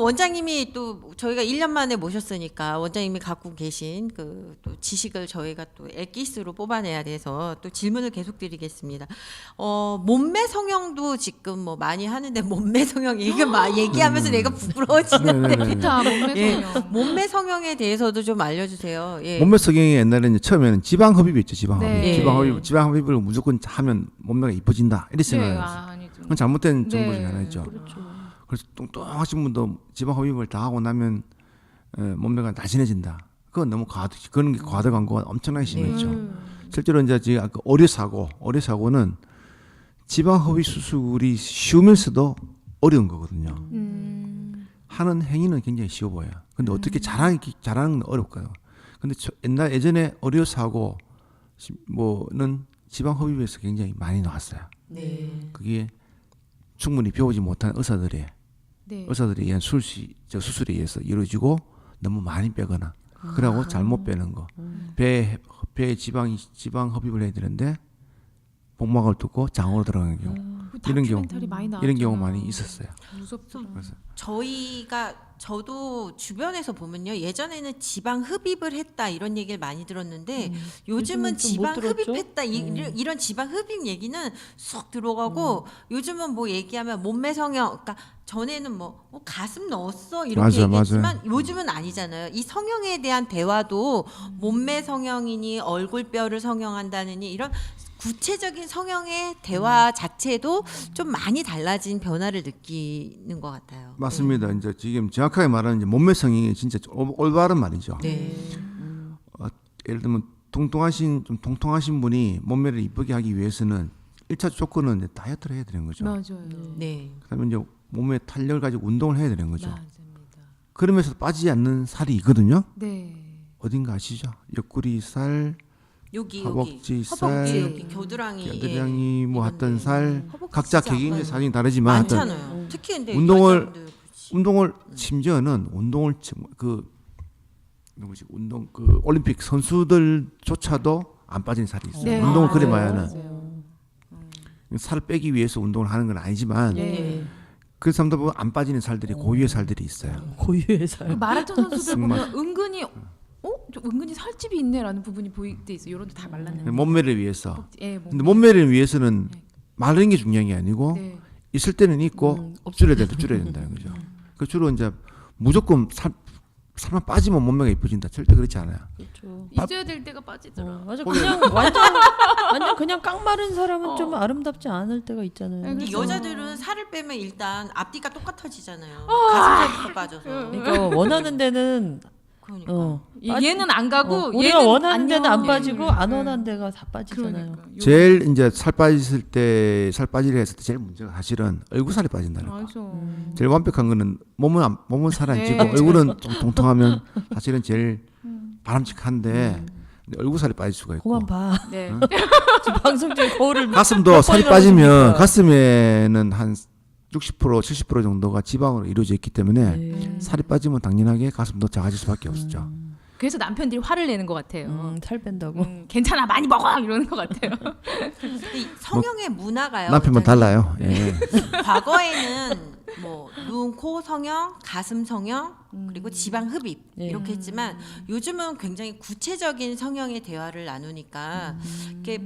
원장님이 또 저희가 1년 만에 모셨으니까 원장님이 갖고 계신 그 또 지식을 저희가 또 엑기스로 뽑아내야 돼서 또 질문을 계속 드리겠습니다. 몸매 성형도 지금 뭐 많이 하는데 몸매 성형 이거 막 얘기하면서 내가 부끄러워지는데 기타 몸매 예, 성형. 몸매 성형에 대해서도 좀 알려주세요. 예. 몸매 성형이 옛날에는 처음에는 지방 흡입이 있죠. 지방 흡입. 네. 지방 흡입을 무조건 하면 몸매가 이뻐진다. 이렇게 네, 생각했어요. 아니죠. 그건 잘못된 정보 중에 네, 하나였죠. 그렇죠. 그래서 뚱뚱하신 분도 지방 흡입을 다 하고 나면 몸매가 날씬해진다. 그건 너무 그런 게 과대 광고가 엄청나게 심했죠. 실제로 이제 지금 아까 어뢰사고는 지방 흡입 수술이 쉬우면서도 어려운 거거든요. 하는 행위는 굉장히 쉬워 보여요. 근데 어떻게 잘하는 건 어렵고요. 근데 예전에 어뢰사고 뭐는 지방 흡입에서 굉장히 많이 나왔어요. 네. 그게 충분히 배우지 못한 의사들이 의한 수술에 의해서 이루어지고 너무 많이 빼거나 그러고 잘못 빼는 거. 배에 지방 흡입을 해야 되는데 복막을 뚫고 장으로 들어가는 경우. 이런 경우 많이 있었어요. 무섭죠. 저도 주변에서 보면요. 예전에는 지방 흡입을 했다 이런 얘기를 많이 들었는데 요즘은 요즘은 좀못 지방 들었죠? 흡입했다 이런 지방 흡입 얘기는 쏙 들어가고 요즘은 뭐 얘기하면 몸매 성형 그러니까 전에는 뭐 가슴 넣었어 이렇게 얘기했지만 요즘은 아니잖아요. 이 성형에 대한 대화도 몸매 성형이니 얼굴뼈를 성형한다느니 이런 구체적인 성형의 대화 자체도 좀 많이 달라진 변화를 느끼는 것 같아요. 맞습니다. 이제 지금 정확하게 말하는 이제 몸매 성형이 진짜 올바른 말이죠. 네. 예를 들면 좀 통통하신 분이 몸매를 이쁘게 하기 위해서는 1차 조건은 이제 다이어트를 해야 되는 거죠. 맞아요. 네. 그다음에 이제 몸에 탄력을 가지고 운동을 해야 되는 거죠. 맞습니다. 그러면서 빠지지 않는 살이 있거든요. 네. 어딘가 아시죠? 옆구리 살, 여기 허벅지 허벅지 살, 여기 겨드랑이 겨드랑이 뭐 하던 살, 허벅지 각자 진짜 개개인의 아파요. 사진이 다르지만 하여튼 많잖아요. 특히 근데 운동을 심지어는 그 올림픽 선수들조차도 안 빠진 살이 있어요. 네. 운동을 그래 맞아요. 봐야는 맞아요. 살을 빼기 위해서 운동을 하는 건 아니지만 네. 그 사람들 보면 안 빠지는 살들이 고유의 살들이 있어요. 고유의 그 살. 마라톤 선수들 정말. 보면 은근히 저 은근히 살집이 있네라는 부분이 보일 때 있어요. 이런 데 다 말랐는데. 몸매를 위해서. 예, 근데 몸매를 위해서는 마르는 게 중요한 게 아니고 네. 있을 때는 있고 줄여야 될 때 줄여야 된다는 거죠. 그 주로 이제 무조건 살만 빠지면 몸매가 이뻐진다. 절대 그렇지 않아요. 그렇죠. 있어야 될 때가 빠지더라. 맞아. 그냥 완전 그냥 깡마른 사람은 좀 아름답지 않을 때가 있잖아요. 네, 근데 그렇죠. 여자들은 살을 빼면 일단 앞뒤가 똑같아지잖아요. 가슴살부터 빠져서. 그러니까 원하는 데는 그러니까. 얘는 안 가고 우리가 얘는 원하는 데는 안 안녕. 빠지고 안 원하는 데가 다 빠지잖아요. 그러니까. 제일 이제 살 빠지려 했을 때 제일 문제가 사실은 얼굴살이 빠진다는 거. 맞아. 제일 완벽한 거는 몸은 살 안 찌고 네. 얼굴은 좀 통통하면 사실은 제일 바람직한데 근데 얼굴살이 빠질 수가 있고 그만 봐. 네. 지금 방송 중에 거울을 가슴도 살이 번이나 빠지면 보십니까? 가슴에는 한 60% 70% 정도가 지방으로 이루어져 있기 때문에 네. 살이 빠지면 당연하게 가슴도 작아질 수밖에 없었죠. 그래서 남편들이 화를 내는 것 같아요. 살 뺀다고. 괜찮아 많이 먹어 이러는 것 같아요. 근데 이 성형의 문화가요. 남편만 원장님. 달라요. 예. 과거에는 뭐 눈, 코 성형, 가슴 성형, 그리고 지방 흡입 이렇게 했지만 요즘은 굉장히 구체적인 성형의 대화를 나누니까 이게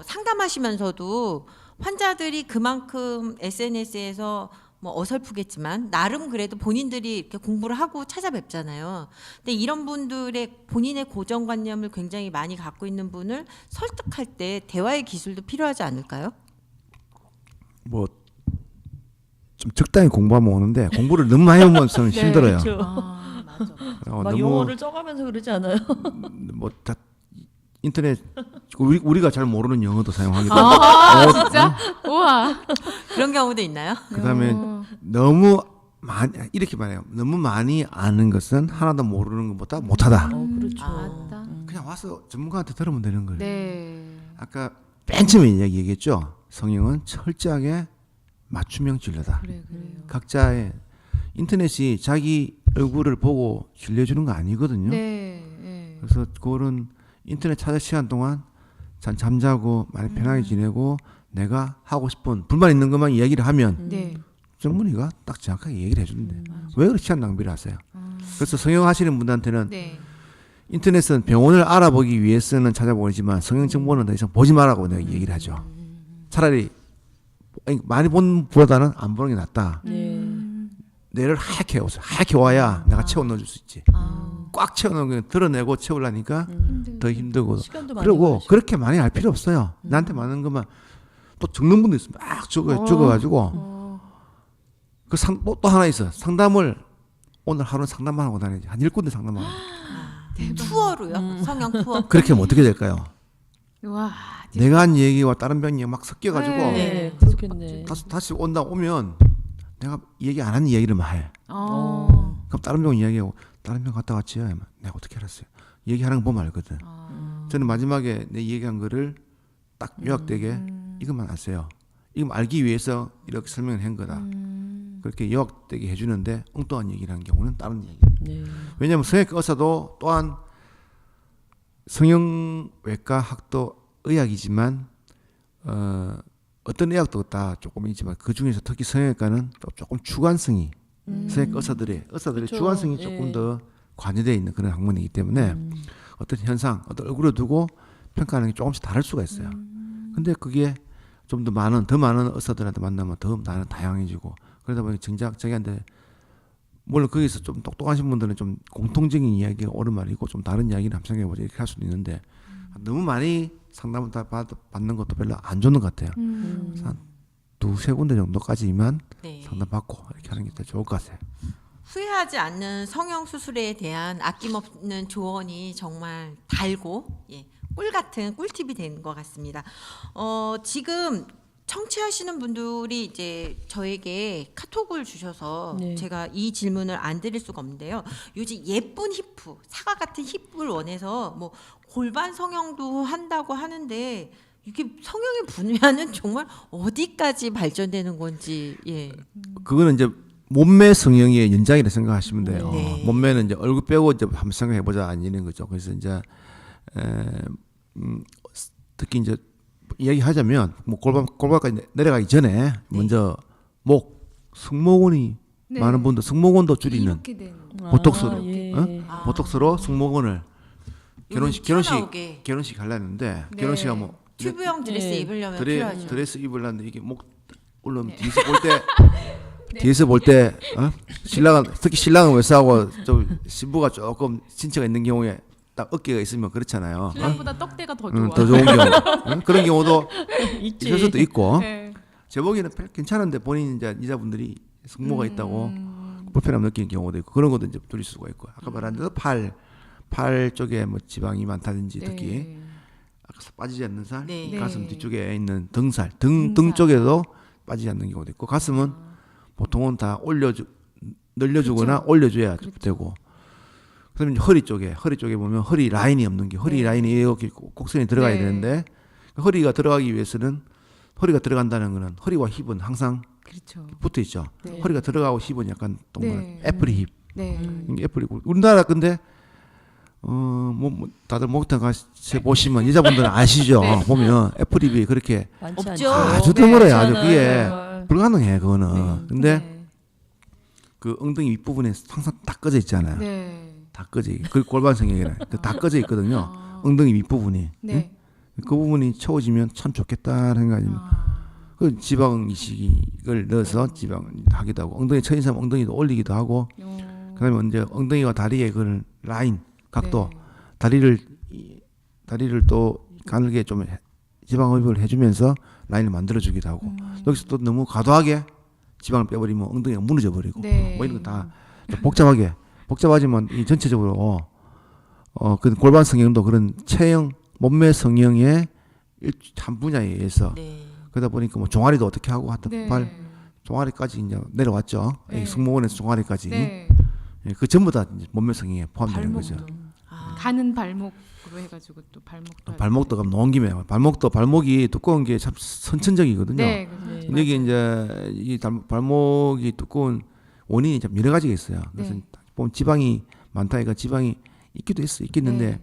상담하시면서도 환자들이 그만큼 SNS에서 뭐 어설프겠지만 나름 그래도 본인들이 이렇게 공부를 하고 찾아뵙잖아요. 근데 이런 분들의 본인의 고정관념을 굉장히 많이 갖고 있는 분을 설득할 때 대화의 기술도 필요하지 않을까요? 뭐 좀 적당히 공부하면 오는데 공부를 너무 많이 하면 힘들어요. 그렇죠. 맞아. 막 영어를 써가면서 그러지 않아요? 뭐 다 인터넷 우리가 잘 모르는 영어도 사용하기도 아 진짜? 우와. 그런 경우도 있나요? 그다음에 너무 많이 이렇게 말해요. 너무 많이 아는 것은 하나도 모르는 것보다 못하다. 그렇죠. 맞다. 그냥 와서 전문가한테 들으면 되는 거예요. 네. 아까 맨 처음에 얘기했죠. 성형은 철저하게 맞춤형 진료다. 그래요. 각자의 인터넷이 자기 얼굴을 보고 진료해 주는 거 아니거든요. 네. 네. 그래서 그거는 인터넷 찾을 시간 동안 잠자고 많이 편하게 지내고 내가 하고 싶은 불만 있는 것만 이야기를 하면 네. 전문의가 딱 정확하게 얘기를 해주는데 왜 그렇게 시간 낭비를 하세요? 그래서 성형하시는 분한테는 네. 인터넷은 병원을 알아보기 위해서는 찾아보지만 성형 정보는 더 이상 보지 말라고 내가 얘기를 하죠. 차라리 많이 본 보다는 안 보는 게 낫다. 네. 뇌를 하얗게 해오세요. 하얗게 와야 내가 채워 넣어줄 수 있지. 꽉 채워 넣은 거 드러내고 채우려니까 더 힘들고. 시간도 많이 그리고 걸리시고. 그렇게 많이 알 필요 없어요. 나한테 많은 것만 또 적는 분도 있어요. 막 적어가지고 또 하나 있어. 상담을 오늘 하루 상담만 하고 다니지. 한 10군데 상담만 하고. 투어로요. 성형 투어. 그렇게 하면 어떻게 될까요? 와. 내가 한 얘기와 다른 병 얘기가 막 섞여가지고 네, 그렇겠네. 다시 오면 내가 얘기 안 한 얘기를 해. 어. 그럼 다른 병 이야기하고 다른 병 갔다 왔지요? 하면 내가 어떻게 알았어요? 얘기하는 거 보면 알거든. 저는 마지막에 내 얘기한 거를 딱 요약되게 이것만 아세요. 이거 알기 위해서 이렇게 설명을 한 거다. 그렇게 요약되게 해주는데 엉뚱한 얘기를 한 경우는 다른 얘기. 네. 왜냐하면 성형외과 의사도 또한 성형외과 학도 의학이지만 어떤 의학도 다 조금 있지만 그 중에서 특히 성형외과는 조금 주관성이 성형외과 의사들의 그쵸. 주관성이 예. 조금 더 관여되어 있는 그런 학문이기 때문에 어떤 현상, 어떤 얼굴을 두고 평가하는 게 조금씩 다를 수가 있어요. 근데 그게 좀 더 많은 의사들한테 만나면 더 나는 다양해지고 그러다 보니 정작 자기한테 물론 거기서 좀 똑똑하신 분들은 좀 공통적인 이야기가 옳은 말이고 좀 다른 이야기를 한번 생각해보자 이렇게 할 수도 있는데 너무 많이 상담을 다 받는 것도 별로 안 좋은 것 같아요. 그래서 한 두세 군데 정도까지만 네. 상담받고 이렇게 하는 게 더 좋을 것 같아요. 후회하지 않는 성형 수술에 대한 아낌없는 조언이 정말 달고 꿀 같은 꿀팁이 된 것 같습니다. 지금 청취하시는 분들이 이제 저에게 카톡을 주셔서 네. 제가 이 질문을 안 드릴 수가 없는데요. 요즘 예쁜 힙프, 사과 같은 힙을 원해서 뭐 골반 성형도 한다고 하는데 이게 성형의 분야는 정말 어디까지 발전되는 건지 그거는 이제 몸매 성형의 연장이라 생각하시면 돼요. 네. 몸매는 이제 얼굴 빼고 이제 한번 생각해보자 이런 거죠. 그래서 이제 특히 이제 이야기하자면 뭐 골반까지 내려가기 전에 먼저 승모근이 네. 많은 분들 승모근도 줄이는 이렇게 된. 보톡스로 예. 보톡스로 승모근을 튀어나오게. 결혼식 하려는데 네. 결혼식 하면 튜브형 드레스 네. 입으려면 필요하죠. 드레스 입으려는데 이게 물론 뒤에서 볼 때 뒤에서 볼 때 신랑은 특히 신랑은 왜 싸고 좀 신부가 조금 신체가 있는 경우에 딱 어깨가 있으면 그렇잖아요. 신랑보다 떡대가 더 좋아. 더 좋은 경우 그런 경우도 있지. 있을 수도 있고 네. 제 보기에는 괜찮은데 본인 이제 이자분들이 승모가 있다고 불편함 느끼는 경우도 있고 그런 것도 이제 줄일 수가 있고 아까 말한 대로 팔 쪽에 뭐 지방이 많다든지 특히 네. 아까 빠지지 않는 살, 네. 가슴 네. 뒤쪽에 있는 등살, 등 쪽에도 빠지지 않는 경우도 있고 가슴은 보통은 다 늘려주거나 올려줘야 되고 그다음에 이제 허리 쪽에 보면 허리 라인이 없는 게 허리 라인이 이렇게 곡선이 들어가야 네. 되는데 허리가 들어가기 위해서는 허리가 들어간다는 거는 허리와 힙은 항상 그렇죠. 붙어 있죠. 네. 허리가 들어가고 힙은 약간 동그란 네. 애플이 힙. 네. 이게 애플이고 우리나라 근데 뭐 다들 목욕탕 가서 보시면 여자분들은 아시죠. 네. 보면 애플립이 그렇게 많지 없죠. 않죠. 아주 네, 드물어요. 아주 많지 그게 않아요. 불가능해 그거는. 네. 근데 네. 그 엉덩이 윗부분에 항상 다 꺼져 있잖아요. 네. 다 꺼져. 그 골반성형이라 다 꺼져 있거든요. 엉덩이 윗부분이. 네. 그 부분이 채워지면 참 좋겠다는 생각이 그 지방 이식을 넣어서 지방 하기도 하고 엉덩이 처진 사람 엉덩이도 올리기도 하고 그다음에 이제 엉덩이와 다리의 그 라인 각도 네. 다리를 또 가늘게 좀 지방 흡입을 해주면서 라인을 만들어주기도 하고 여기서 또 너무 과도하게 지방을 빼버리면 엉덩이가 무너져 버리고 네. 뭐 이런 거 다 복잡하지만 이 전체적으로 그 골반 성형도 그런 체형 몸매 성형의 한 분야에 의해서 네. 그러다 보니까 뭐 종아리도 어떻게 하고 하여튼 네. 발 종아리까지 이제 내려왔죠. 네. 이 승모근에서 종아리까지 네. 예, 그 전부 다 이제 몸매 성형에 포함되는 거죠. 발목도 아. 가는 발목으로 해가지고 또 발목도. 발목도 그럼 놓은 김에 발목이 두꺼운 게 참 선천적이거든요. 네. 네. 근데 이게 이제 이 발목이 두꺼운 원인이 참 여러 가지가 있어요. 그래서 네. 보면 지방이 많다니까 지방이 있기도 있겠는데 네.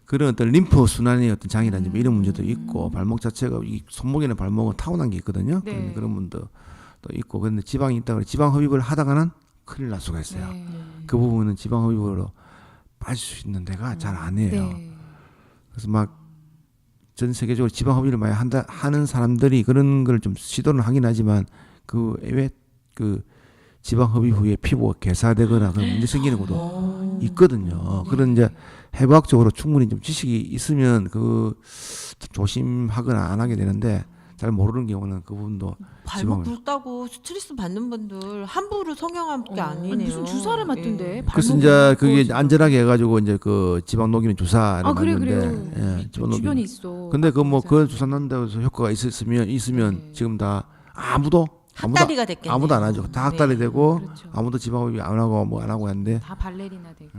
그런 어떤 림프 순환의 어떤 장애라든지 뭐 이런 문제도 있고 발목 자체가 이 손목이나 발목은 타고난 게 있거든요. 네. 그런 분도 또 있고 그런데 지방이 있다 그래 지방 흡입을 하다가는 큰일 날 수가 있어요. 네. 그 부분은 지방 흡입으로 빠질 수 있는 데가 잘 아니에요. 네. 그래서 막 전 세계적으로 지방 흡입을 많이 하는 사람들이 그런 걸 좀 시도는 하긴 하지만 그 외에 그 지방 흡입 후에 피부가 괴사되거나 그런 문제 생기는 것도 있거든요. 그런 이제 해부학적으로 충분히 좀 지식이 있으면 그 조심하거나 안 하게 되는데 잘 모르는 경우는 그 부분도 발목 지방을- 굵다고 스트레스 받는 분들 함부로 성형한 게 아니네요. 무슨 주사를 맞던데. 예. 그래서 발목을 이제 그게 굵고 안전하게 해가지고 이제 그 지방 녹이는 주사를 아 그래 맞는데 그래요. 예, 지방 주변에 녹이는. 있어. 근데 그 뭐 맞아요. 그 주사 난다고 해서 효과가 있으면 네. 지금 다 아무도 학다리가 됐겠네요. 아무도 안 하죠. 다 학달이 네. 되고 그렇죠. 아무도 지방 흡입 안 하고 뭐 안 하고 하는데 다 발레리나 되고.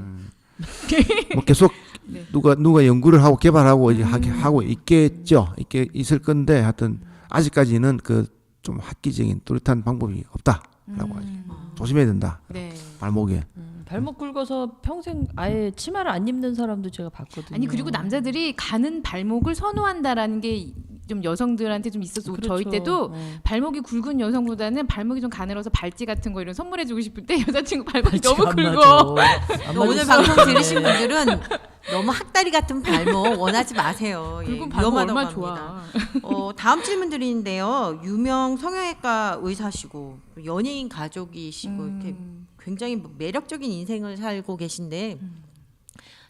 뭐 계속 네. 누가 연구를 하고 개발하고 이제 하고 있겠죠. 있을 건데 하여튼 아직까지는 그 좀 획기적인 뚜렷한 방법이 없다라고 하죠. 조심해야 된다. 네. 발목에. 발목 굵어서 평생 아예 치마를 안 입는 사람도 제가 봤거든요. 아니 그리고 남자들이 가는 발목을 선호한다라는 게 좀 여성들한테 좀 있었어. 그렇죠. 저희 때도 어. 발목이 굵은 여성보다는 발목이 좀 가늘어서 발찌 같은 거 이런 선물해주고 싶을 때 여자친구 발목이 발찌가 너무 안 굵어. 맞아. 안 오늘 맞았어. 방송 들으신 분들은 너무 학다리 같은 발목 원하지 마세요. 예, 굵은 발목 위험하다고 얼마나 합니다. 좋아. 다음 질문 드리는데요. 유명 성형외과 의사시고 연예인 가족이시고 이렇게 굉장히 매력적인 인생을 살고 계신데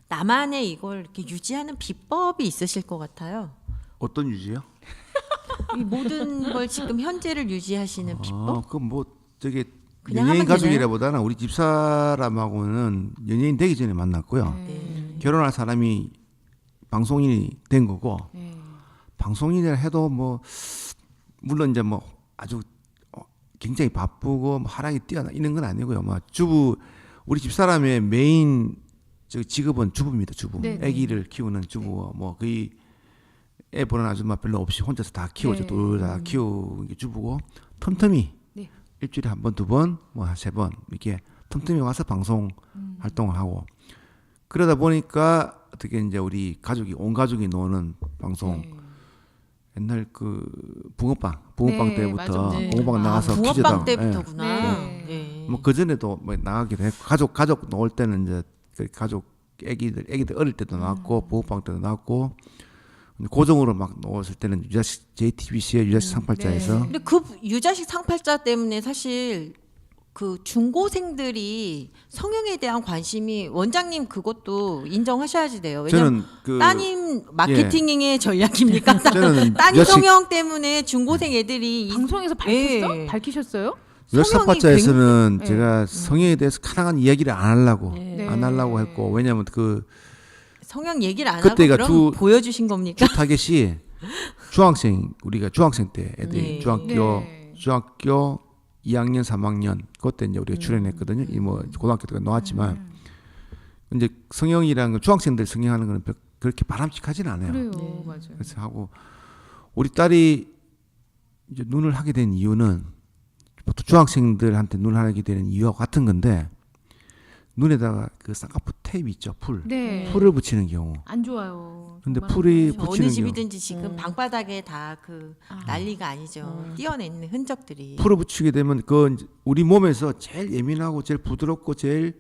나만의 이걸 이렇게 유지하는 비법이 있으실 것 같아요. 어떤 유지요? 이 모든 걸 지금 현재를 유지하시는 비법? 그 뭐 저기 그냥 연예인 하면 가족이라보다는 우리 집사람하고는 연예인 되기 전에 만났고요. 네. 결혼할 사람이 방송인이 된 거고 네. 방송인을 해도 뭐 물론 이제 뭐 아주 굉장히 바쁘고 뭐 하락이 뛰어나 이런 건 아니고요. 뭐 주부 우리 집사람의 메인 저 직업은 주부입니다. 주부. 네, 네. 아기를 키우는 주부. 뭐 거의 애 보는 아줌마 별로 없이 혼자서 다 키우죠. 네. 둘 다 키우는 게 주부고 틈틈이 네. 일주일에 한 번, 두 번, 뭐 세 번 이렇게 틈틈이 와서 방송 활동을 하고 그러다 보니까 어떻게 이제 우리 가족이 온 가족이 노는 방송 네. 옛날 그 붕어빵 네, 때부터 맞아. 네. 붕어빵 나가서 붕어빵 퀴즈당 때부터구나. 네. 예. 뭐그 전에도 뭐 나가기도 했고 가족 나올 때는 이제 그 가족 애기들 어릴 때도 나왔고 붕어빵 때도 나왔고 고정으로 막 나왔을 때는 유자식 JTBC의 유자식 상팔자에서 네. 근데 그 유자식 상팔자 때문에 사실 그 중고생들이 성형에 대한 관심이 원장님 그것도 인정하셔야지 돼요. 왜냐면 저는 그 따님 마케팅의 전략입니까? 저는 따님 유자식- 성형 때문에 중고생 애들이 방송에서 밝혔어? 예. 밝히셨어요? 유자식 성형이 상팔자에서는 굉- 제가 성형에 대해서 가능한 이야기를 안 하려고 네. 안 하려고 했고 왜냐하면 그 성형 얘기를 안 하고 그때가 그럼 보여주신 겁니까? 타겟이 중학생 우리가 중학생 때 애들이 네. 중학교 2학년 3학년 그때 이제 우리가 출연했거든요. 이 뭐 고등학교 때가 나왔지만 이제 성형이라는 건 중학생들 성형하는 거는 그렇게 바람직하진 않아요. 그래요, 네. 맞아요. 그래서 하고 우리 딸이 이제 눈을 하게 된 이유는 보통 중학생들한테 눈을 하게 되는 이유와 같은 건데 눈에다가 그 쌍꺼풀 테이프 있죠, 풀. 네. 풀을 붙이는 경우. 안 좋아요. 근데 정말 풀이 안 좋아요. 붙이는 어느 경우. 집이든지 지금 방바닥에 다 그 난리가 아니죠. 띄어내는 흔적들이. 풀을 붙이게 되면 그 이제 우리 몸에서 제일 예민하고 제일 부드럽고 제일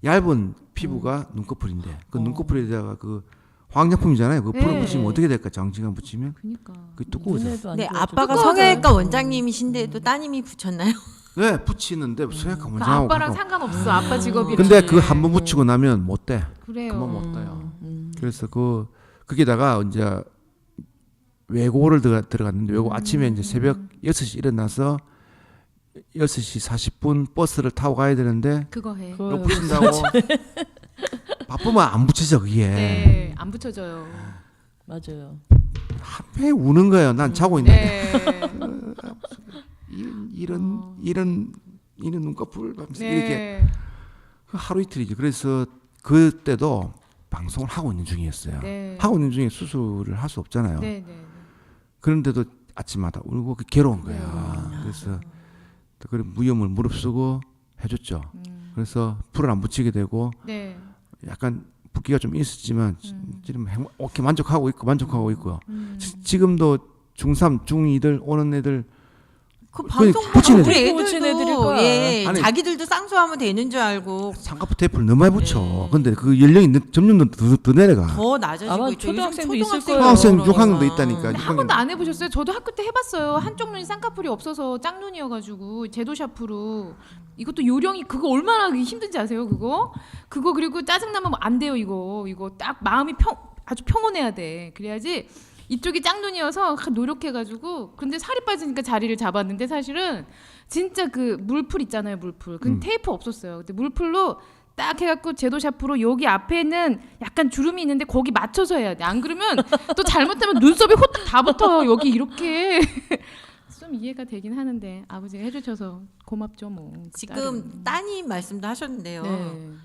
얇은 피부가 눈꺼풀인데 그 눈꺼풀에다가 그 화학약품이잖아요. 그 풀을 네. 붙이면 어떻게 될까? 장시간 붙이면 그러니까. 그 두꺼워져. 눈에도 안 네, 좋아져. 아빠가 두꺼워져요. 성형외과 원장님이신데도 따님이 붙였나요? 네, 붙이는데 성형외과 그 원장하고 아빠랑 가까워. 상관없어. 아빠 직업이. 근데 그 한 번 붙이고 나면 못 돼. 그래요. 그만 못 돼요. 그래서 거기다가 이제 외고를 들어갔는데 외고 아침에 이제 새벽 6시 일어나서 6시 40분 버스를 타고 가야 되는데 그거 해. 그거 이거 붙인다고 바쁘면 안 붙이죠 그게. 네, 안 붙여져요. 맞아요. 하필 우는 거예요. 난 자고 있는데 네. 이런 눈꺼풀 이렇게 네. 하루 이틀이지. 그래서 그때도 방송을 하고 있는 중이었어요. 네. 하고 있는 중에 수술을 할 수 없잖아요. 네, 네. 그런데도 아침마다 울고 괴로운 거야. 그래서 또 그런 무염을 무릅쓰고 해줬죠. 그래서 풀을 안 붙이게 되고 네. 약간 붓기가 좀 있었지만 지금 오케이 만족하고 있고요. 지금도 중3, 중2들 오는 애들 그 거의 방송 붙인 보면 애들. 우리 붙인 애들일 애들도 거야. 예, 아니, 자기들도 쌍수하면 되는 줄 알고 쌍꺼풀 테이프를 너무 많이 붙여. 근데 그 연령이 점점 더 내려가. 더 낮아지고 아마 있죠. 요즘 초등학생도 있을 초등학생도 거예요. 초등학생 그러니까. 6학년도 있다니까. 근데 한 6학년. 번도 안 해보셨어요? 저도 학교 때 해봤어요. 한쪽 눈이 쌍꺼풀이 없어서 짝눈이어가지고 제도 샤프로 이것도 요령이 그거 얼마나 힘든지 아세요? 그거 그리고 짜증나면 안 돼요. 이거 딱 마음이 아주 평온해야 돼. 그래야지. 이쪽이 짝눈이어서 노력해가지고 근데 살이 빠지니까 자리를 잡았는데 사실은 진짜 그 물풀 있잖아요. 물풀. 근데 테이프 없었어요. 근데 물풀로 딱 해갖고 제도 샤프로 여기 앞에는 약간 주름이 있는데 거기 맞춰서 해야 돼. 안 그러면 또 잘못하면 눈썹이 호딱 다 붙어요. 여기 이렇게. 좀 이해가 되긴 하는데 아버지가 해주셔서 고맙죠 뭐. 지금 따님 말씀도 하셨는데요. 네.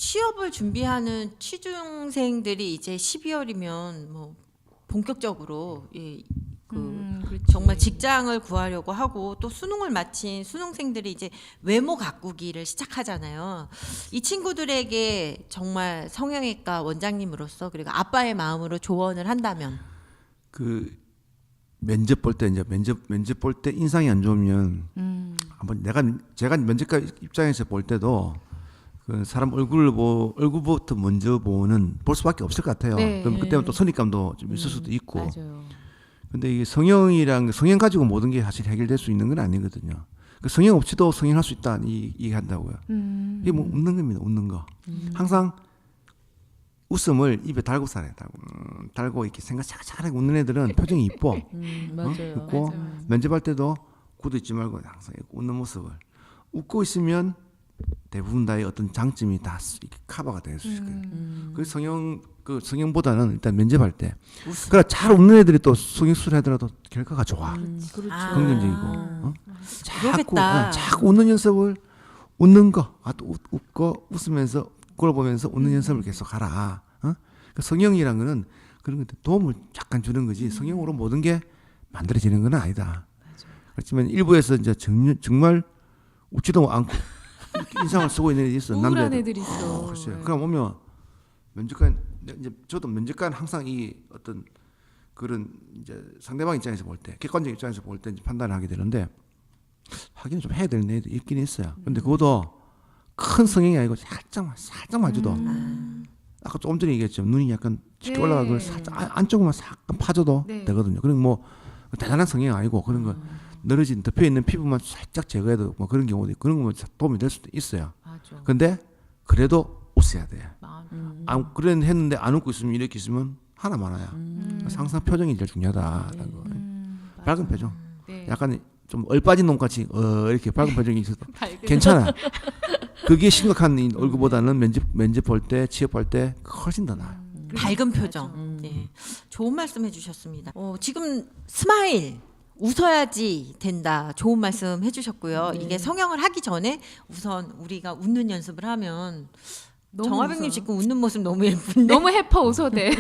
취업을 준비하는 취중생들이 이제 12월이면 뭐 본격적으로 그렇지. 정말 직장을 구하려고 하고 또 수능을 마친 수능생들이 이제 외모 가꾸기를 시작하잖아요. 이 친구들에게 정말 성형외과 원장님으로서 그리고 아빠의 마음으로 조언을 한다면 그 면접 볼 때 이제 면접 볼 때 인상이 안 좋으면 한번 제가 면접관 입장에서 볼 때도 그 사람 얼굴부터 먼저 볼 수밖에 없을 것 같아요. 네. 그럼 그때는 또 선입감도 좀 있을 수도 있고. 맞아요. 근데 이게 성형 가지고 모든 게 사실 해결될 수 있는 건 아니거든요. 그 성형 없이도 성형할 수 있다 이 얘기한다고요. 이게 뭐 웃는 겁니다. 웃는 거. 항상 웃음을 입에 달고 살아요. 달고 이렇게 생각 차근차근 웃는 애들은 표정이 이뻐. 맞아요. 웃고 맞아요. 면접할 때도 굳어 있지 말고 항상 웃는 모습을 웃고 있으면 대부분 다의 어떤 장점이 다 이렇게 커버가 될 수 있어요. 그 성형보다는 일단 면접할 때. 그러나 잘 웃는 애들이 또 성형수술 하더라도 결과가 좋아. 그렇죠. 긍정적이고. 그러겠다. 자꾸 웃는 연습을 웃는 거, 또 웃고 웃으면서 그걸 보면서 웃는 연습을 계속 하라. 그 성형이란 거는 그런 것 도움을 약간 주는 거지. 성형으로 모든 게 만들어지는 건 아니다. 그렇지만 일부에서 이제 정말 웃지도 않고 인상을 쓰고 있는 애들이 있어. 우울한 남자애들. 애들 있어. 글쎄요. 그럼 오면 면접관 이제 저도 면접관 항상 이 어떤 그런 이제 상대방 입장에서 볼 때, 객관적 입장에서 볼 때 판단을 하게 되는데 확인을 좀 해야 되는 애들이 있긴 있어요. 근데 그것도 큰 성형이 아니고 살짝만 줘도 아까 조금 전에 얘기했죠. 눈이 약간 쉽게 네. 올라가고 살짝 안쪽만 살짝 파져도 네. 되거든요. 그럼 뭐 대단한 성형이 아니고 그런 거 늘어진 덮여 있는 피부만 살짝 제거해도 뭐 그런 경우도 있고 그런 거 도움이 될 수도 있어요. 맞아. 근데 그래도 웃어야 돼. 그런 했는데 안 웃고 있으면 이렇게 있으면 하나 많아요. 그래서 항상 표정이 제일 중요하다는 거. 밝은 표정. 네. 약간 좀 얼빠진 놈같이 이렇게 밝은 표정이 있어도 괜찮아. 그게 심각한 이 얼굴보다는 면접 볼 때, 취업할 때 훨씬 더 나아요. 밝은 표정. 네. 좋은 말씀 해주셨습니다. 지금 스마일 웃어야지 된다. 좋은 말씀 해주셨고요. 이게 성형을 하기 전에 우선 우리가 웃는 연습을 하면 너무 정화백님 웃어. 지금 웃는 모습 너무 예쁜데 너무 해퍼 웃어도 돼.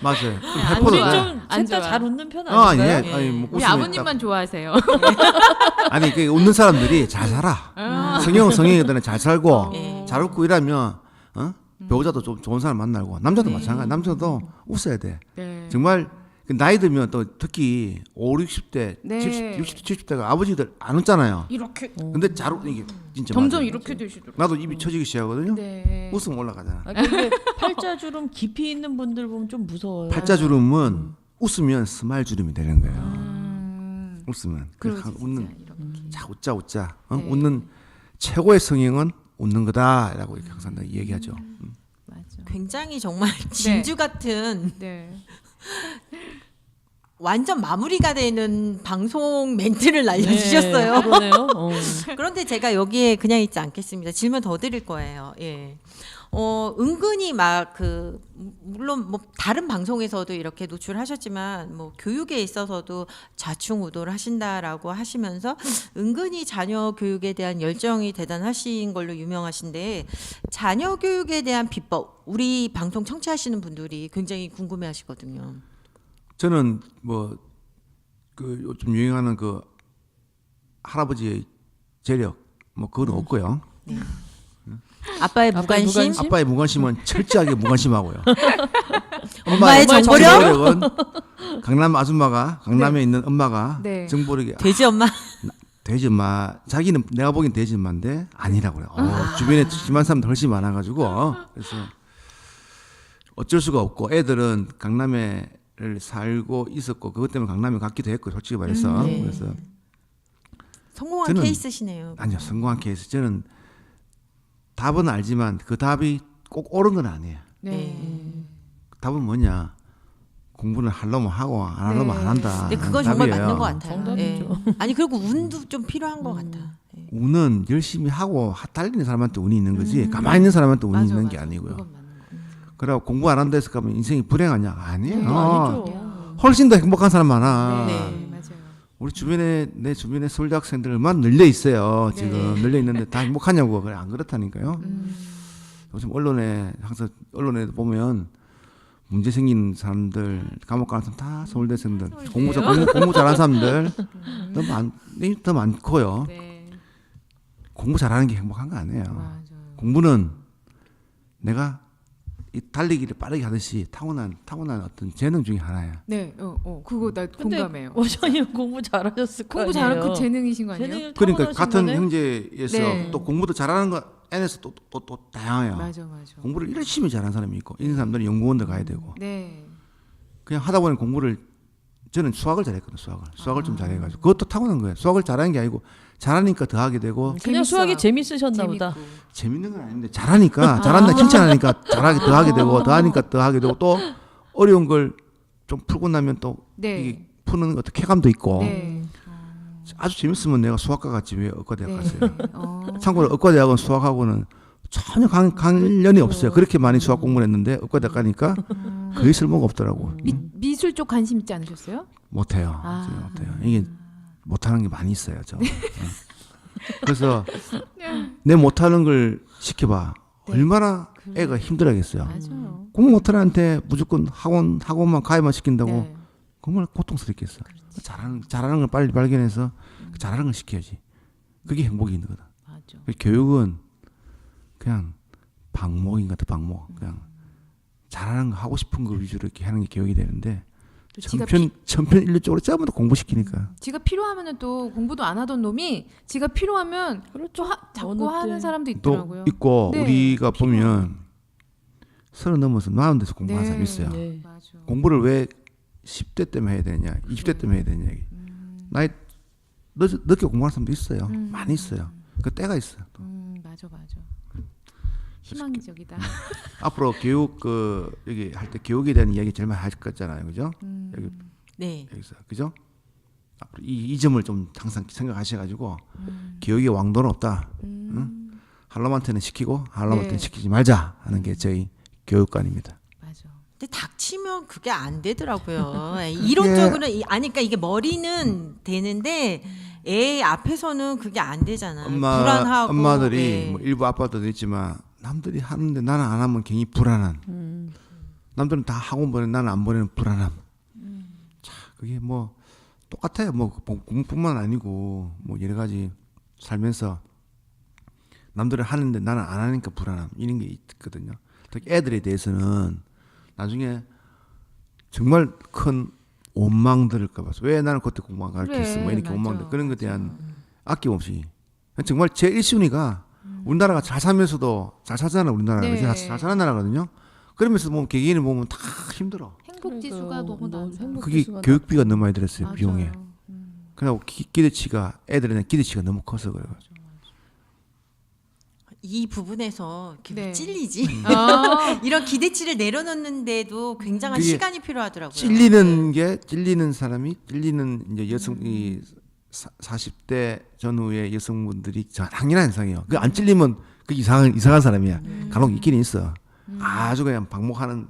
맞아요. 좀 안 해퍼도 우리 좋아. 돼. 좀 안 셋 다 좋아. 잘 웃는 편 아, 아닌가요? 예. 아니, 뭐 우리 웃음이 아버님만 좋아하세요. 아니 그 웃는 사람들이 잘 살아. 성형이들은 잘 살고 예. 잘 웃고 이러면 배우자도 좀 좋은 사람 만나고 남자도 마찬가지. 남자도 웃어야 돼. 네. 정말 그 나이 들면 또 특히 5, 60대, 네. 60대, 70대가 아버지들 안 웃잖아요. 이렇게 근데 잘 웃는 게 진짜 점점 맞아요. 이렇게 되시더라고요. 나도 입이 처지기 시작하거든요. 네. 웃음 올라가잖아. 아, 근데 팔자주름 깊이 있는 분들 보면 좀 무서워요. 팔자주름은 웃으면 스마일 주름이 되는 거예요. 웃으면 그러지, 그래서 웃는 진짜 이렇게. 자 웃자. 네. 웃는 최고의 성형은 웃는 거다라고 이렇게 항상 얘기하죠. 맞아. 굉장히 정말 진주 같은 네. 완전 마무리가 되는 방송 멘트를 네, 날려주셨어요. 그러네요. 그런데 제가 여기에 그냥 있지 않겠습니다. 질문 더 드릴 거예요. 예. 은근히 막 물론 뭐 다른 방송에서도 이렇게 노출하셨지만 뭐 교육에 있어서도 좌충우돌 하신다라고 하시면서 은근히 자녀 교육에 대한 열정이 대단하신 걸로 유명하신데 자녀 교육에 대한 비법 우리 방송 청취하시는 분들이 굉장히 궁금해하시거든요. 저는 뭐 그 요즘 유행하는 그 할아버지의 재력 뭐 그건 없고요. 아빠의 무관심, 아빠의 무관심은 철저하게 무관심하고요. 엄마의 정보력, 정보력은 강남 아줌마가 강남에 있는 엄마가 네. 정보력이 돼지 엄마. 돼지 엄마 자기는 내가 보기엔 돼지 엄마인데 아니라고 그래요. 주변에 심한 사람들 훨씬 많아가지고 그래서 어쩔 수가 없고 애들은 강남에를 살고 있었고 그것 때문에 강남에 갔기도 했고 솔직히 말해서 네. 그래서 성공한 저는- 케이스시네요. 아니요 성공한 케이스 저는 답은 알지만 그 답이 꼭 옳은 건 아니에요. 네. 답은 뭐냐 공부는 하려면 하고 안 하려면 네. 안 한다. 근데 그건 정말 답이에요. 맞는 것 같아요. 정답이죠. 아니 그리고 운도 좀 필요한 것 같아. 예. 운은 열심히 하고 달리는 사람한테 운이 있는 거지 가만히 있는 사람한테 운이 있는 게 아니고요. 그건 맞는 거. 그래고 공부 안 한다 해서 가면 인생이 불행하냐? 아니에요. 네, 아니죠. 훨씬 더 행복한 사람 많아. 네. 맞아요. 우리 주변에 내 주변에 서울대 학생들 얼마나 늘려 있어요. 지금 늘려 있는데 다 행복하냐고 그래 안 그렇다니까요. 요즘 언론에 항상 언론에 보면 문제 생긴 사람들 감옥 가는 사람 다 서울대생들 공부 잘하는 사람들 더 많고요. 네. 공부 잘하는 게 행복한 거 아니에요. 맞아요. 공부는 내가 이 달리기를 빠르게 하듯이 타고난 어떤 재능 중에 하나야. 네. 그거 나 근데 공감해요. 원장님 공부 잘하셨을 거 공부 아니에요. 잘하는 그 재능이신 거 아니에요? 재능이 그러니까 타고나신 같은 거네? 형제에서 네. 또 공부도 잘하는 거 안에서 또 다양해요. 맞아. 공부를 열심히 잘하는 사람이 있고 있는 사람들은 연구원도 가야 되고 네. 그냥 하다 보니 공부를 저는 수학을 잘했거든요. 수학을 좀 잘해가지고 그것도 타고난 거예요. 수학을 잘하는 게 아니고 잘하니까 더 하게 되고 그냥 수학이 재밌어요. 재밌으셨나 보다. 재밌고. 재밌는 건 아닌데 잘하니까 잘한다 칭찬하니까 잘하게 더 하게 되고 더 하니까 더 하게 되고 또 어려운 걸 좀 풀고 나면 또 네. 이게 푸는 어떤 쾌감도 있고 네. 아주 재밌으면 내가 수학과 갔지 왜 의과대학 갔어요. 어. 참고로 의과대학은 수학하고는 전혀 관련이 없어요. 그렇게 많이 수학 공부를 했는데 의과대학 가니까 거의 쓸모가 없더라고. 미술 쪽 관심 있지 않으셨어요? 못해요. 아. 제가 못해요. 이게 못하는 게 많이 있어요. 저. 그래서 내 못하는 걸 시켜봐. 네. 얼마나 애가 힘들어하겠어요. 맞아요. 공부 못하는 애한테 무조건 학원만 가입만 시킨다고 네. 정말 고통스럽겠어. 잘하는 걸 빨리 발견해서 잘하는 걸 시켜야지. 그게 행복이 있는 거다. 맞아. 교육은 그냥 방목인 것 같아. 방목. 그냥 잘하는 거 하고 싶은 거 위주로 이렇게 하는 게 교육이 되는데 또 지가 천편일률적으로 전부 다 공부시키니까. 지가 필요하면은 또 공부도 안 하던 놈이 지가 필요하면 그렇죠. 자꾸 어느 하는 때. 사람도 또 있더라고요. 있고 네, 우리가 보면 30 넘어서 40대에서 공부하는 네. 사람이 있어요. 네. 맞아. 공부를 왜 10대 때문에 해야 되냐, 20대 때문에 해야 되냐. 나이 늦게 공부하는 사람도 있어요. 많이 있어요. 그 때가 있어요. 또. 맞아. 희망적이다. 앞으로 교육 여기 할 때 교육에 대한 이야기 제일 많이 할 거잖아요, 그죠? 여기 네. 여기서 그죠? 앞으로 이 점을 좀 항상 생각하셔가지고 교육의 왕도는 없다. 응? 할놈한테는 시키고 할놈한테는 네. 시키지 말자 하는 게 저희 교육관입니다. 맞아. 근데 닥치면 그게 안 되더라고요. 이론적으로는 그러니까 이게 머리는 되는데 애 앞에서는 그게 안 되잖아요. 불안하고 엄마들이 네. 뭐 일부 아빠들도 있지만 남들이 하는데 나는 안 하면 괜히 불안한. 남들은 다 학원 보내 나는 안 보내는 불안함. 자, 그게 뭐 똑같아요. 뭐 공부뿐만 아니고 뭐 여러 가지 살면서 남들은 하는데 나는 안 하니까 불안함 이런 게 있거든요. 특히 애들에 대해서는 나중에 정말 큰 원망 들을까 봐서 왜 나는 그때 공부 안 가르쳤어 뭐 이렇게 맞아, 원망들 그런 것에 대한 맞아. 아낌없이 정말 제 1순위가 우리나라가 잘 살면서도 잘 살잖아요. 우리나라가 네. 잘 사는 나라거든요. 그러면서 보면 개개인을 보면 다 힘들어. 행복 지수가 너무 낮아. 그게 교육비가 너무 많이 들었어요. 맞아요. 비용에. 그리고 기대치가 애들에 대한 기대치가 너무 커서 그래요. 이 부분에서 계속 네. 찔리지. 아, 이런 기대치를 내려놓는데도 굉장한 그게 시간이 필요하더라고요. 찔리는 사람이 찔리는 이제 여성 이 40대 전후의 여성분들이 당연한 현상이에요. 그 안 찔리면 그 이상한 사람이야. 간혹 있긴 있어. 아주 그냥 방목하는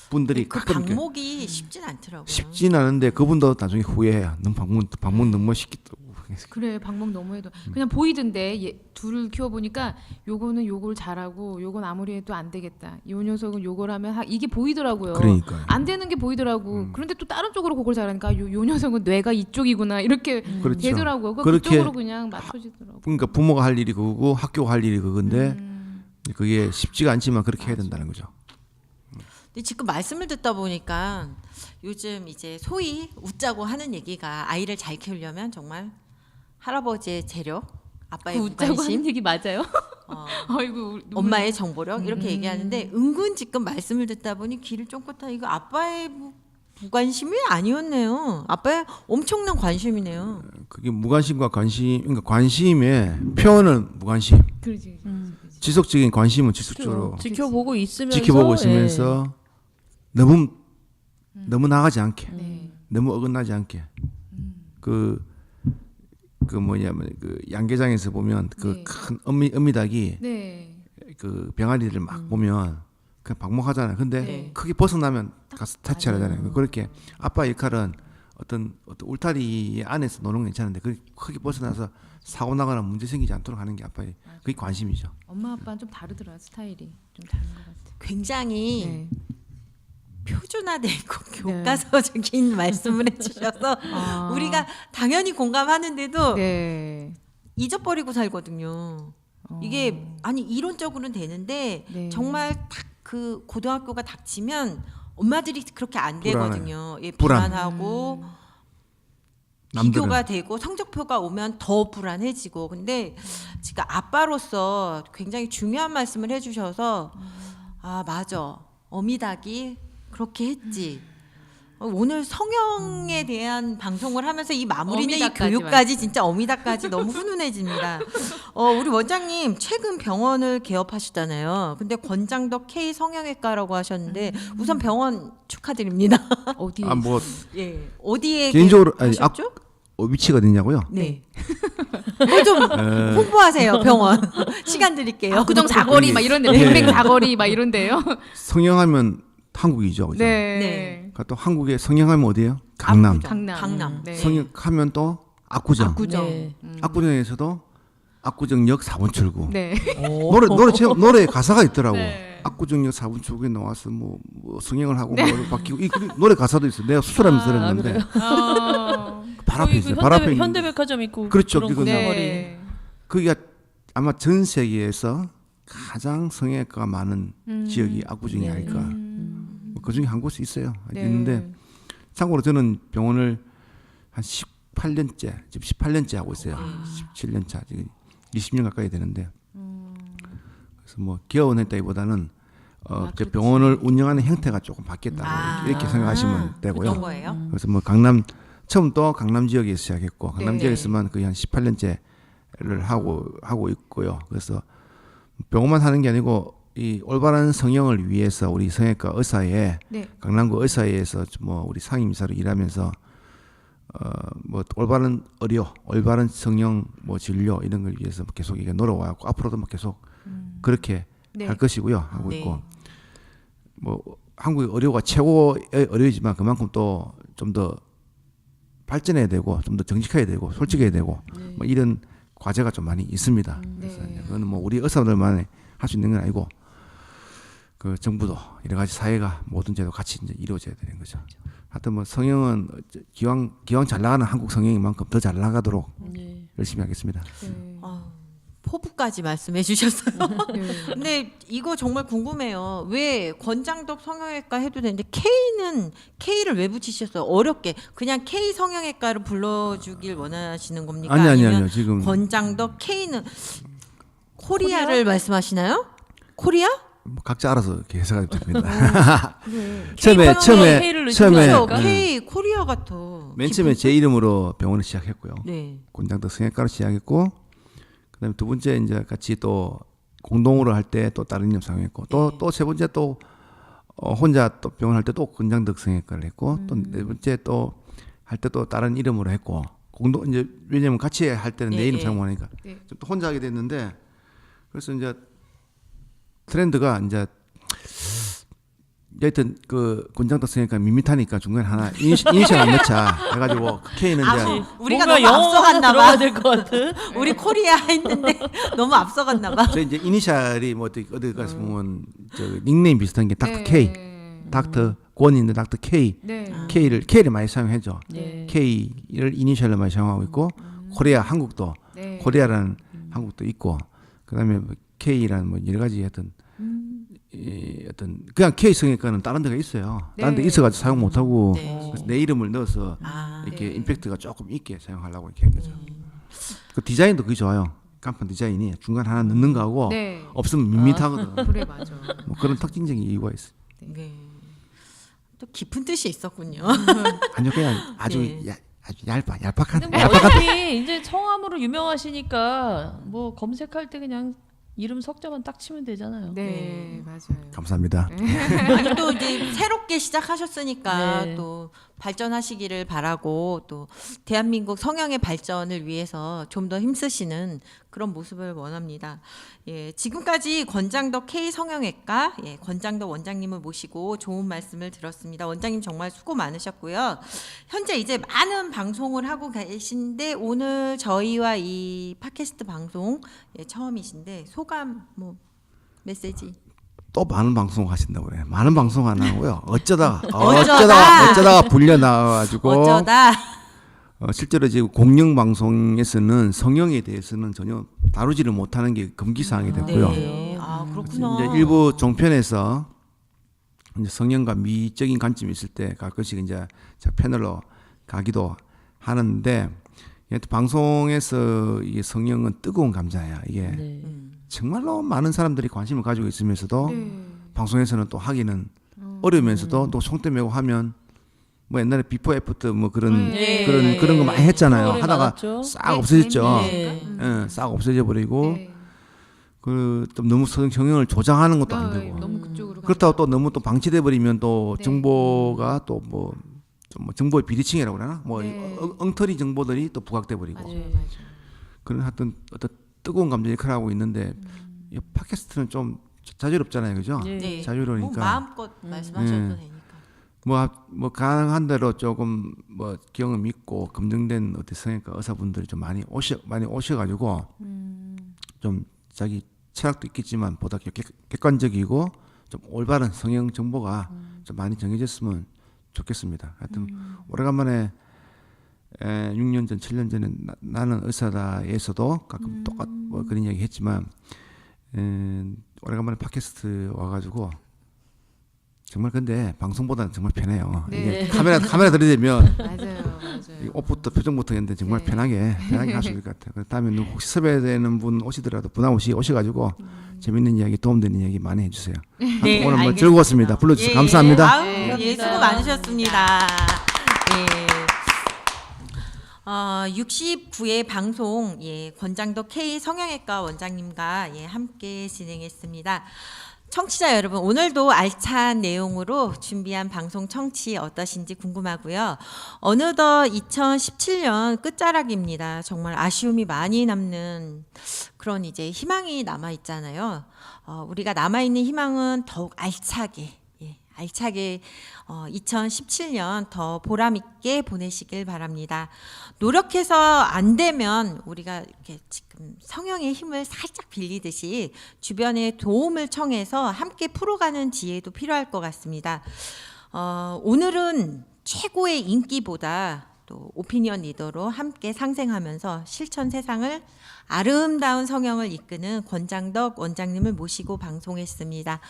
분들이 그 가끔 이렇게 방목이 쉽진 않더라고요. 쉽진 않은데 그분도 나중에 후회해요. 넌 방목 너무 시켰다고. 그래 방법 너무해도 그냥 보이던데 둘을 키워보니까 요거는 요걸 잘하고 요건 아무리 해도 안 되겠다. 요 녀석은 요걸 하면 이게 보이더라고요. 그러니까요. 안 되는 게 보이더라고. 그런데 또 다른 쪽으로 그걸 잘하니까 요 녀석은 뇌가 이쪽이구나 이렇게 그렇죠. 되더라고요. 그렇게 그쪽으로 그냥 맞춰지더라고. 그러니까 부모가 할 일이 그거고 학교가 할 일이 그건데 그게 쉽지가 않지만 그렇게 해야 된다는 거죠. 근데 지금 말씀을 듣다 보니까 요즘 이제 소위 웃자고 하는 얘기가 아이를 잘 키우려면 정말 할아버지의 재력, 아빠의 그 웃자고 무관심, 하는 얘기 맞아요? 아이고 눈물. 엄마의 정보력 이렇게 얘기하는데 은근 지금 말씀을 듣다 보니 귀를 쫑긋하 이거 아빠의 무관심이 아니었네요. 아빠의 엄청난 관심이네요. 그게 무관심과 관심, 그러니까 관심의 표현은 무관심, 그렇지. 지속적인 관심은 지속적으로 지켜보고 있으면서 지켜보고 있으면서 너무 나가지 않게, 네. 너무 어긋나지 않게. 그 뭐냐면 그 양계장에서 보면 그 네. 큰 어미닭이 네. 그 병아리를 막 보면 그냥 방목하잖아요. 근데 네. 크게 벗어나면 가서 타치를 하잖아요. 그렇게 아빠 역할은 어떤 울타리 안에서 노는 건 괜찮은데 크게 벗어나서 사고 나거나 문제 생기지 않도록 하는 게 아빠의 그게 관심이죠. 엄마 아빠는 좀 다르더라 스타일이 좀 다른 것 같아. 굉장히 네. 표준화되고 교과서적인 말씀을 해주셔서 아. 우리가 당연히 공감하는데도 네. 잊어버리고 살거든요. 이게 아니 이론적으로는 되는데 네. 정말 딱 그 고등학교가 닥치면 엄마들이 그렇게 안 되거든요. 예, 불안. 불안하고 남들은. 비교가 되고 성적표가 오면 더 불안해지고. 근데 지금 아빠로서 굉장히 중요한 말씀을 해주셔서 아 맞아 어미닭이 그렇게 했지. 오늘 성형에 대한 방송을 하면서 이 마무리는 이 어미닭까지 교육까지 진짜 어미닭까지 너무 훈훈해집니다. 우리 원장님 최근 병원을 개업하셨잖아요. 근데 권장덕 K 성형외과라고 하셨는데 우선 병원 축하드립니다. 어디? 뭐 예, 어디에 개인적으로 개업하셨죠? 위치가 어디냐고요? 네. 그걸 좀 홍보하세요 병원. 시간 드릴게요. 압구정 사거리 막 이런데 예. 뱅뱅 사거리 막 이런데요. 성형하면 한국이죠. 그죠? 네. 네. 그러니까 또 한국에 성형하면 어디예요? 강남. 강남. 네. 성형하면 또 압구정. 압구정. 네. 압구정에서도 압구정역 4분 출구. 네. 노래 가사가 있더라고. 네. 압구정역 4분 출구에 나와서 뭐 성형을 하고 뭐 바뀌고 이 노래 가사도 있어. 내가 수술하면서 들었는데 발 앞에 있어요. 발 앞에 있는- 현대백화점 있고 그렇죠. 그런 그거는- 사거리. 네. 거기가 아마 전 세계에서 가장 성형외과가 많은 지역이 압구정이 아닐까. 뭐그 중에 한 곳이 있어요. 네. 있는데 참고로 저는 병원을 한 18년째, 지금 18년째 하고 있어요. 17년 차, 지금 20년 가까이 되는데. 그래서 뭐 개원했다기보다는 저 병원을 운영하는 형태가 조금 바뀌었다 이렇게 생각하시면 되고요. 어떤 거예요? 그래서 뭐 처음 또 강남 지역에서 시작했고 강남 네. 지역에서만 거의 한 18년째를 하고 있고요. 그래서 병원만 하는 게 아니고 이 올바른 성형을 위해서 우리 성형외과 의사회 네. 강남구 의사회에서 뭐 우리 상임이사로 일하면서 뭐 올바른 의료, 올바른 성형 뭐 진료 이런 걸 위해서 계속 이게 노력하고 앞으로도 뭐 계속 그렇게 네. 할 것이고요 하고 네. 있고 뭐 한국의 의료가 최고의 의료이지만 그만큼 또 좀 더 발전해야 되고 좀 더 정직해야 되고 솔직해야 되고 뭐 이런 과제가 좀 많이 있습니다. 그래서 네. 이제 그거는 뭐 우리 의사들만 할 수 있는 건 아니고 그 정부도 여러 가지 사회가 모든 제도 같이 이제 이루어져야 되는 거죠. 하여튼 뭐 성형은 기왕 잘 나가는 한국 성형만큼 더 잘 나가도록 네. 열심히 하겠습니다. 네. 포부까지 말씀해 주셨어요. 네. 근데 이거 정말 궁금해요. 왜 권장덕 성형외과 해도 되는데 K를 왜 붙이셨어요? 어렵게 그냥 K 성형외과를 불러주길 원하시는 겁니까? 아니요. 아니면 지금 권장덕 K는 코리아를 말씀하시나요? 코리아? 뭐 각자 알아서 이렇게 해석이 됩니다. 네. 처음에 K를 처음에 그렇죠. 네. K 코리아 같아. 맨 처음에 제 이름으로 병원을 시작했고요. 네. 권장덕 성형외과로 시작했고 그다음에 두 번째 이제 같이 또 공동으로 할 때 또 다른 이름 성형했고 또 세 번째 또 혼자 또 병원 할 때 또 권장덕 성형외과를 했고 또 네 번째 또 할 때 또 다른 이름으로 했고 공동 이제 왜냐면 같이 할 때는 내 이름 사용하니까 네. 좀 또 혼자 하게 됐는데 그래서 이제 트렌드가 이제 여하튼 그 권장덕 성형외과 밋밋하니까 중간에 하나 이니셜 안 넣자 해가지고 K는 이제 우리가 뭔가 너무 영어 하나 앞서갔나 들어가야 봐. 될 것 같은. 우리 코리아 했는데 너무 앞서갔나 봐. 저 이제 이니셜이 뭐 어디 가서 보면 저 닉네임 비슷한 게 닥터 K, 닥터 권인데 닥터 K, 네. K를 많이 사용하죠. 네. K를 이니셜로 많이 사용하고 있고 코리아 한국도 네. 코리아라는 한국도 있고 그다음에 K라는 뭐 여러 가지 어떤 이 어떤 그냥 K 성형외과는 다른 데가 있어요. 다른 데 네. 있어가지고 사용 못하고 네. 그래서 내 이름을 넣어서 아, 이렇게 네. 임팩트가 조금 있게 사용하려고 이렇게 한 거죠. 그 디자인도 그게 좋아요. 간판 디자인이 중간 하나 넣는 거하고 네. 없으면 밋밋하거든. 그래 맞아. 뭐 그런 특징적인 이유가 있어. 네. 또 깊은 뜻이 있었군요. 아니요 그냥 아주 네. 아주 얄팍한 근데 뭐 얄팍한 어차피 이제 성함으로 유명하시니까 뭐 검색할 때 그냥 이름 석자만 딱 치면 되잖아요. 네, 맞아요. 감사합니다. 아니 또 이제 새롭게 시작하셨으니까 네. 또 발전하시기를 바라고 또 대한민국 성형의 발전을 위해서 좀 더 힘쓰시는 그런 모습을 원합니다. 예, 지금까지 권장덕 K 성형외과 권장덕 원장님을 모시고 좋은 말씀을 들었습니다. 원장님 정말 수고 많으셨고요. 현재 이제 많은 방송을 하고 계신데 오늘 저희와 이 팟캐스트 방송 처음이신데 소감 뭐 메시지. 또 많은 방송 하신다고 그래. 많은 방송 안 하고요. 어쩌다가 어쩌다. 불려 나와가지고 어쩌다 실제로 지금 공영 방송에서는 성형에 대해서는 전혀 다루지를 못하는 게 금기 사항이 됐고요. 네. 아 그렇구나. 이제 일부 종편에서 이제 성형과 미적인 관점이 있을 때 가끔씩 이제 저 패널로 가기도 하는데 방송에서 이게 성형은 뜨거운 감자야. 이게 네. 정말로 많은 사람들이 관심을 가지고 있으면서도 네. 방송에서는 또 하기는 어려우면서도 또 총대 메고 하면 뭐 옛날에 비포 애프터 뭐 그런 네. 그런 거 많이 했잖아요. 프로그램 하다가 많았죠. 싹 없어졌죠. 네. 싹 없어져 버리고 네. 그 좀 너무 성형을 조장하는 것도 안 되고 너무 그쪽으로 그렇다고 또 너무 또 방치돼 버리면 또 네. 정보가 또 뭐 정보의 비리칭이라고 그러나 뭐 네. 엉터리 정보들이 또 부각돼 버리고 맞아요, 맞아요. 그런 하여튼 어떤 뜨거운 감정이 크라고 있는데 이 팟캐스트는 좀 자유롭잖아요, 그죠? 네. 네. 자유로우니까. 뭐 마음껏 말씀하셔도 되니까. 뭐 가능한 대로 조금 뭐 경험 있고 검증된 어떤 성형외과 의사분들이 좀 많이 오셔가지고 좀 자기 철학도 있겠지만 보다 객관적이고 좀 올바른 성형 정보가 좀 많이 정해졌으면 좋겠습니다. 하여튼 오래간만에 6년 전, 7년 전에 나는 의사다에서도 가끔 똑같 뭐 그런 이야기 했지만 오래간만에 팟캐스트 와가지고 정말 근데 방송보다는 정말 편해요. 네. 이게 카메라 들이대면 맞아요. 이 옷부터 표정부터 했는데 정말 네. 편하게 할 수 있을 것 같아요. 다음에 혹시 섭외되는 분 오시더라도 부담 없이 오셔가지고 재밌는 이야기, 도움되는 이야기 많이 해주세요. 네, 오늘 뭐 알겠습니다. 즐거웠습니다. 불러주셔서 예, 감사합니다. 아유, 네, 예, 수고 감사합니다. 많으셨습니다. 예. 69회 방송 권장덕 K 성형외과 원장님과 함께 진행했습니다. 청취자 여러분, 오늘도 알찬 내용으로 준비한 방송 청취 어떠신지 궁금하고요. 어느덧 2017년 끝자락입니다. 정말 아쉬움이 많이 남는 그런 이제 희망이 남아 있잖아요. 우리가 남아 있는 희망은 더욱 알차게 2017년 더 보람 있게 보내시길 바랍니다. 노력해서 안 되면 우리가 이렇게 지금 성형의 힘을 살짝 빌리듯이 주변에 도움을 청해서 함께 풀어가는 지혜도 필요할 것 같습니다. 오늘은 최고의 인기보다 또 오피니언 리더로 함께 상생하면서 실천 세상을 아름다운 성형을 이끄는 권장덕 원장님을 모시고 방송했습니다.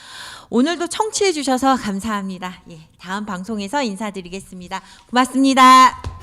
오늘도 청취해 주셔서 감사합니다. 다음 방송에서 인사드리겠습니다. 고맙습니다.